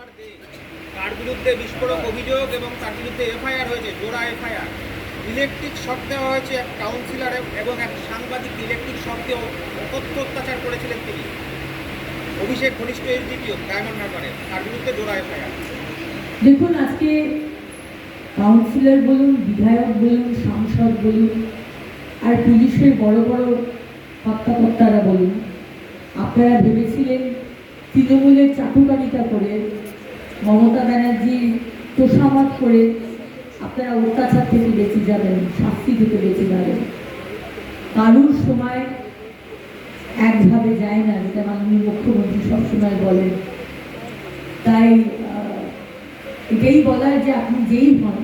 তার বিরুদ্ধে বিস্ফোরক অভিযোগ এবং তার বিরুদ্ধে এফআইআর হয়েছে, জোড়া এফআইআর। ইলেকট্রিক শক দেওয়া হয়েছে এক কাউন্সিলর এবং এক সাংবাদিক, ইলেকট্রিক শক দিয়ে অকথ্য অত্যাচার করেছিলেন তিনি। অভিষেক ঘনিষ্ঠ এসডিপিও ডায়মন্ড হারবারে, তার বিরুদ্ধে জোড়া এফআইআর। দেখুন, আজকে কাউন্সিলর বলুন, বিধায়ক বলুন, সাংসদ বলুন, আর পুলিশের বড় বড় কর্তাকর্তারা বলুন, আপনারা ভেবেছিলেন তৃণমূলের চাটুকারিতা করে, মমতা ব্যানার্জির তোষামত করে আপনারা অত্যাচার থেকে বেঁচে যাবেন, শাস্তি থেকে বেঁচে যাবেন। কারুর সময় একভাবে যায় না, যেটা মাননীয় মুখ্যমন্ত্রী সবসময় বলেন। তাই এটাই বলার যে আপনি যেই হন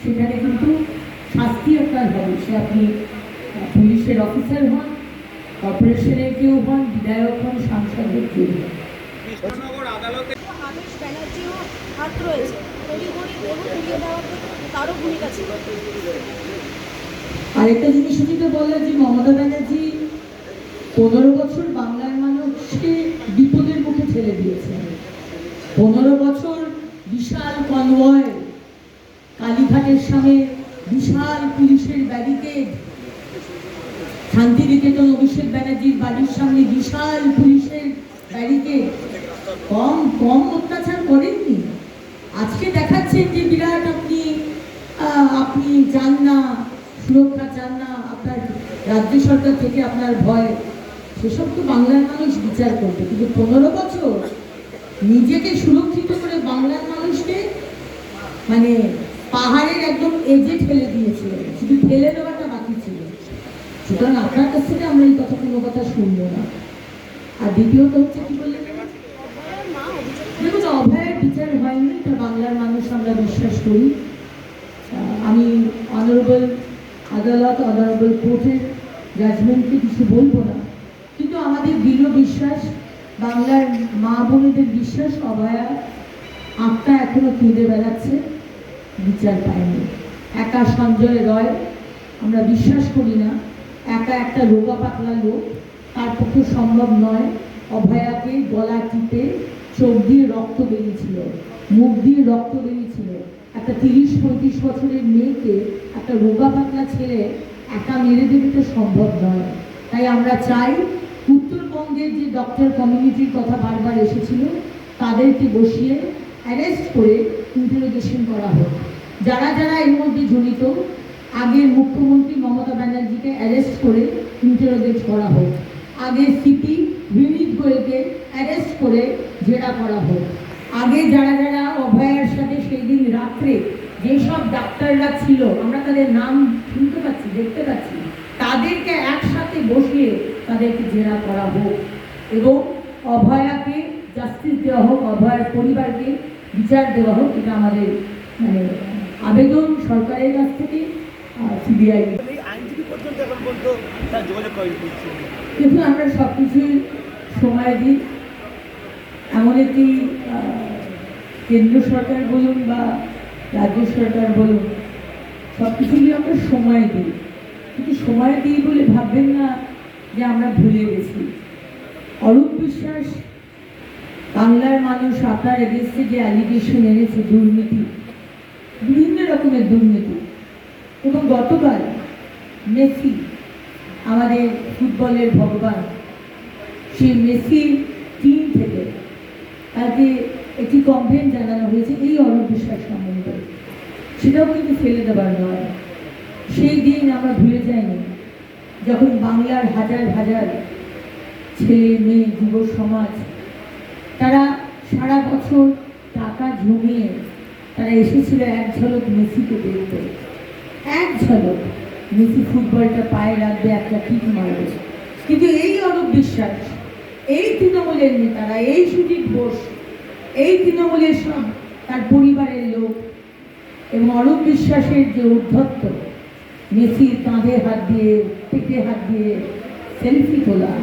সেখানে কিন্তু শাস্তি আপনার হবে, সে আপনি পুলিশের অফিসার হন, কর্পোরেশনের কেউ হন, বিধায়ক হন, সাংসদের কেউ হন। আদেশ ব্যানার্জিও হাত রয়েছে, তড়িঘড়ি দেহ উড়িয়ে দেওয়াতে তারও ভূমিকা ছিল। আরেকটা জিনিস যেটা বললেন যে মমতা ব্যানার্জি 15 বছর বাংলার মানুষকে বিপদের মুখে ঠেলে দিয়েছে। 15 বছর বিশাল কনভয়, কালীঘাটের সামনে বিশাল পুলিশের ব্যারিকেড, শান্তিনিকেতন অভিষেক ব্যানার্জির বাড়ির সামনে বিশাল পুলিশের ব্যারিকেড, কম অত্যাচার করেননি। আজকে দেখাচ্ছেন যে বিরাট আপনি চান না, সুরক্ষা চান না, আপনার রাজ্য সরকার থেকে আপনার ভয়, সেসব তো বাংলার মানুষ বিচার করবে। কিন্তু 15 বছর নিজেকে সুরক্ষিত করে বাংলার মানুষকে মানে পাহাড়ের একদম এজে ঠেলে দিয়েছিল, শুধু ঠেলে দেওয়াটা বাকি ছিল। সুতরাং আপনার কাছ থেকে আমরা এই কোনো কথা শুনবো না। আর দ্বিতীয়ত হচ্ছে কি বললেন, দেখুন অভয়ের বিচার হয়নি, এটা বাংলার মানুষ আমরা বিশ্বাস করি। আমি অনারেবল আদালত, অনারেবল কোর্টের জাজমেন্টকে কিছু বলবো না, কিন্তু আমাদের দৃঢ় বিশ্বাস, বাংলার মা বোনেদের বিশ্বাস, অভয়া আত্মা এখনো কেঁদে বেড়াচ্ছে, বিচার পায়নি। একা সঞ্জয় রয় আমরা বিশ্বাস করি না, একা একটা রোগা পাতলা লোক, তার পক্ষে সম্ভব নয়। অভয়াকে গলা টিপে চোখ দিয়ে রক্ত বেরিয়েছিল, মুখ দিয়ে রক্ত বেরিয়েছিল। একটা 30-35 বছরের মেয়েকে একটা রোগা পাতলা ছেলে একা মেরে দেবে তো সম্ভব নয়। তাই আমরা চাই উত্তরবঙ্গের যে ডক্টর কমিউনিটির কথা বারবার এসেছিল, তাদেরকে বসিয়ে অ্যারেস্ট করে ইন্টারোগেশন করা হোক। যারা যারা এর মধ্যে জড়িত, আগের মুখ্যমন্ত্রী মমতা ব্যানার্জিকে অ্যারেস্ট করে ইন্টারোগেট করা হোক, আগের সিপি বিনীত গোয়েলকে অ্যারেস্ট করে জেরা করা হোক। আগে যারা যারা অভয়ার সাথে সেই দিন রাত্রে যেসব ডাক্তাররা ছিল, আমরা তাদের নাম শুনতে পাচ্ছি, দেখতে পাচ্ছি, তাদেরকে একসাথে বসিয়ে তাদেরকে জেরা করা হোক এবং অভয়াকে জাস্টিস দেওয়া হোক, অভয়ার পরিবারকে বিচার দেওয়া হোক। এটা আমাদের মানে আবেদন সরকারের কাছ থেকে। সিবিআই দেখুন, আমরা সব কিছুই সময় দিই। এমন একটি কেন্দ্র সরকার বলুন বা রাজ্য সরকার বলুন, সব কিছুই আমরা সময় দিই, কিন্তু সময় দিই বলে ভাববেন না যে আমরা ভুলে গেছি। অরূপ বিশ্বাস, বাংলার মানুষ আপনার এগেন্সে যে অ্যালিগেশন এনেছে, দুর্নীতি, বিভিন্ন রকমের দুর্নীতি, এবং গতকাল মেসি, আমাদের ফুটবলের ভগবান, সেই মেসির টিম থেকে তাকে একটি কমপ্লেন জানানো হয়েছে এই অরূপ বিশ্বাস সম্বন্ধে। সেটাও কিন্তু ফেলে দেবার নয়। সেই দিন আমরা ভুলে যাইনি যখন বাংলার হাজার হাজার ছেলে মেয়ে, যুব সমাজ, তারা সারা বছর টাকা জমিয়ে তারা এসেছিল এক ঝলক মেসিকে দেখতে, এক ঝলক মেসি ফুটবলটা পায়ে রাখবে, একটা কিক মারবে। কিন্তু এই অরূপ বিশ্বাস, এই তৃণমূলের নেতারা, এই সুজিত বোস, এই তৃণমূলের সব তার পরিবারের লোক এবং অরূপ বিশ্বাসের যে উদ্ধত্ত, মেসির কাঁধে হাত দিয়ে, পেটে হাত দিয়ে সেলফি তোলা,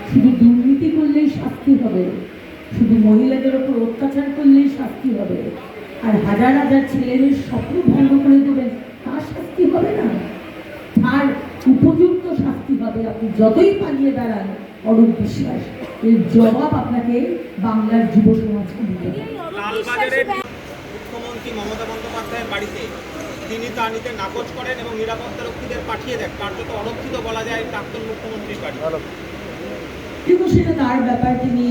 শুধু দুর্নীতি করলেই শাস্তি হবে, শুধু মহিলাদের ওপর অত্যাচার করলেই শাস্তি হবে, আর হাজার হাজার ছেলেদের স্বপ্ন ভঙ্গ করে দেবেন, তার শাস্তি হবে না, তার উপযুক্ত শাস্তি হবে। আপনি যতই পালিয়ে বেড়ান অরূপ বিশ্বাস, এর জবাব আপনাকে বাংলার যুব সমাজকে দিতে হবে। তার বাড়িতে, তিনি তা নিতে নাকচ করেন এবং নিরাপত্তারক্ষীদের পাঠিয়ে দেন। কার্যত অরক্ষিত বলা যায় প্রাক্তন মুখ্যমন্ত্রীর বাড়ি। দেখুন, সেটা তার ব্যাপার। তিনি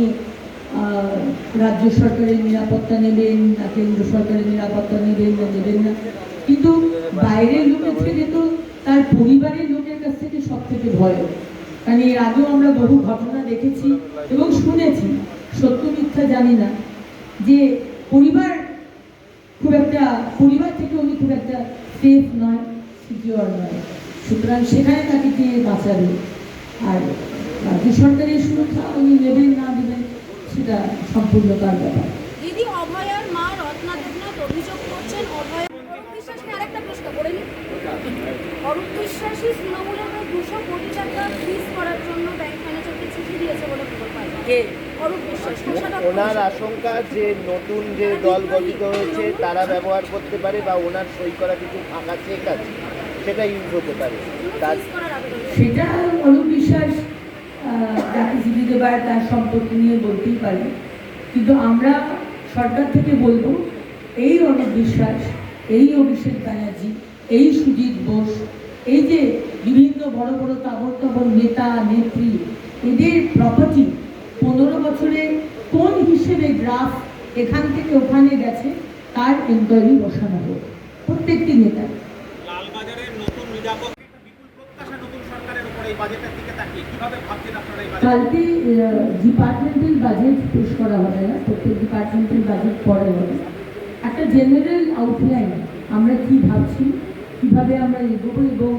রাজ্য সরকারের নিরাপত্তা নেবেন না কেন্দ্র সরকারের নিরাপত্তা নেবেন না নেবেন না, কিন্তু বাইরের লোকের থেকে তো তার পরিবারের লোকের কাছ থেকে সব থেকে ভয়। কারণ এর আগেও আমরা বহু ঘটনা দেখেছি এবং শুনেছি, সত্য মিথ্যা জানি না, যে পরিবার থেকে উনি খুব একটা সেফ নয়, সিকিউর নয়। সুতরাং সেখানে তাকে কে বাঁচাবে? আর রাজ্য সরকারের সুরক্ষা উনি নেবেন না নেবেন সেটা সম্পূর্ণ তার ব্যাপার। দিদি, অভয়ার মা রত্না দেবনাথ অভিযোগ করছেন অভয় অরূপ বিশ্বাসকে আরেকটা প্রশ্ন করে নিন। অরূপ বিশ্বাসী তৃণমূলের 200 কোটি টাকা ফ্রিজ করার জন্য ব্যাংক ম্যানেজারকে চিঠি দিয়েছে বলে খবর পাই। অরূপ বিশ্বাস ওনার আশঙ্কা যে নতুন যে দল গঠিত হয়েছে তারা ব্যবহার করতে পারে বা ওনার সই করা কিছু ফাঁকা চেক আছে সেটা ইউজ হতে পারে। তার সেটা অরূপ বিশ্বাস যাকে চিঠি দেবার তার সম্পত্তি নিয়ে বলতেই পারে, কিন্তু আমরা সরকার থেকে বলবো এই অরূপ বিশ্বাস, এই অভিষেক ব্যানার্জি, এই সুজিত বোস, এই যে বিভিন্ন বড় বড় তাবড় নেতা নেত্রী, এদের প্রপার্টি 15 বছরে কোন হিসেবে গ্রাফ এখান থেকে ওখানে গেছে তার এনকোয়ারি বসানো হোক প্রত্যেকটি নেতা। লালবাজারের নতুন নিরাপত্তা একটা বিপুল প্রত্যাশা নতুন সরকারের উপর এই বাজেটের দিকে তাকিয়ে কিভাবে ভাবছেন আপনারা এই বাজেট? কালকে ডিপার্টমেন্টাল বাজেট পেশ করা হবে না, প্রত্যেক ডিপার্টমেন্টাল বাজেট পরে হবে। একটা জেনারেল আউটলাইন আমরা কি ভাবছি, কিভাবে আমরা এগোবো, এবং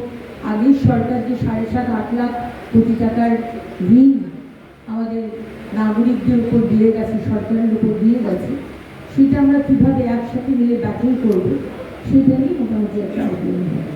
আগের সরকার যে 7.5-8 লাখ কোটি টাকার ঋণ আমাদের নাগরিকদের উপর দিয়ে গেছে, সরকারের উপর দিয়ে গেছে, সেটা আমরা কিভাবে একসাথে মিলে ব্যাটেল করবো সেটা নিয়ে মোটামুটি একটা আউটলাইন হবে।